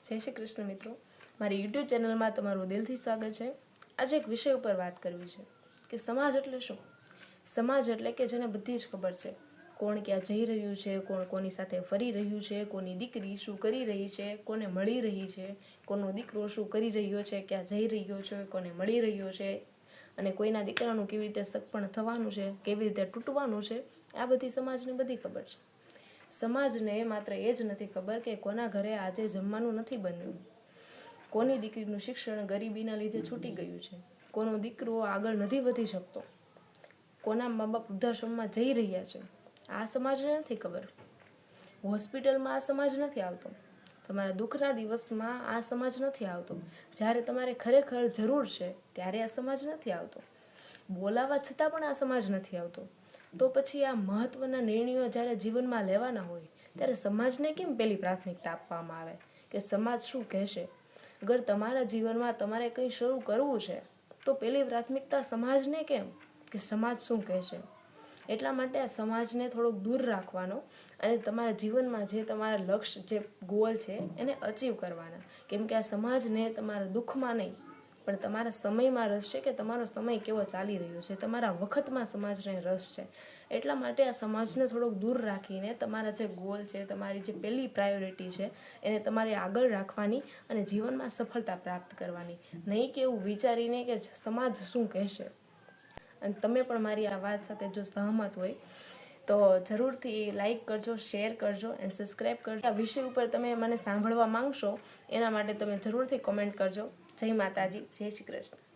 જય શ્રી કૃષ્ણ મિત્રો, મારી યુટ્યુબ ચેનલમાં તમારું દિલથી સ્વાગત છે। આજે એક વિષય ઉપર વાત કરવી છે કે સમાજ એટલે શું। સમાજ એટલે કે જેને બધી જ ખબર છે, કોણ ક્યાં જઈ રહ્યું છે, કોણ કોની સાથે ફરી રહ્યું છે, કોની દીકરી શું કરી રહી છે, કોને મળી રહી છે, કોનો દીકરો શું કરી રહ્યો છે, ક્યાં જઈ રહ્યો છે, કોને મળી રહ્યો છે, અને કોઈના દીકરાનું કેવી રીતે સગપણ થવાનું છે, કેવી રીતે તૂટવાનું છે, આ બધી સમાજને બધી ખબર છે। સમાજને માત્ર એ જ નથી ખબર કે કોના ઘરે આજે જમવાનું નથી બન્યું, કોની દીકરીનું શિક્ષણ ગરીબીના લીધે છૂટી ગયું છે, કોનો દીકરો આગળ નથી વધી શકતો, કોના મા બાપ વૃદ્ધાશ્રમમાં જઈ રહ્યા છે, આ સમાજને નથી ખબર। હોસ્પિટલમાં આ સમાજ નથી આવતો, તમારા દુઃખના દિવસમાં આ સમાજ નથી આવતો, જ્યારે તમારે ખરેખર જરૂર છે ત્યારે આ સમાજ નથી આવતો, બોલાવા છતાં પણ આ સમાજ નથી આવતો। તો પછી આ મહત્વના નિર્ણયો જ્યારે જીવનમાં લેવાના હોય ત્યારે સમાજને કેમ પહેલી પ્રાથમિકતા આપવામાં આવે કે સમાજ શું કહેશે। અગર તમારા જીવનમાં તમારે કંઈ શરૂ કરવું છે તો પહેલી પ્રાથમિકતા સમાજને કેમ કે સમાજ શું કહેશે। એટલા માટે આ સમાજને થોડોક દૂર રાખવાનો અને તમારા જીવનમાં જે તમારા લક્ષ્ય જે ગોલ છે એને અચીવ કરવાના, કેમ કે આ સમાજને તમારા દુઃખમાં નહીં પણ તમારા સમયમાં રસ છે કે તમારો સમય કેવો ચાલી રહ્યો છે, તમારા વખતમાં સમાજને રસ છે। એટલા માટે આ સમાજને થોડોક દૂર રાખીને તમારા જે ગોલ છે, તમારી જે પહેલી પ્રાયોરિટી છે એને તમારે આગળ રાખવાની અને જીવનમાં સફળતા પ્રાપ્ત કરવાની, નહીં કે એવું વિચારીને કે સમાજ શું કહેશે। અને તમે પણ મારી આ વાત સાથે જો સહમત હોય તો જરૂરથી લાઈક કરજો, શેર કરજો અને સબસ્ક્રાઈબ કરજો। આ વિષય ઉપર તમે મને સાંભળવા માંગશો એના માટે તમે જરૂરથી કોમેન્ટ કરજો। જય માતાજી, જય શ્રી કૃષ્ણ।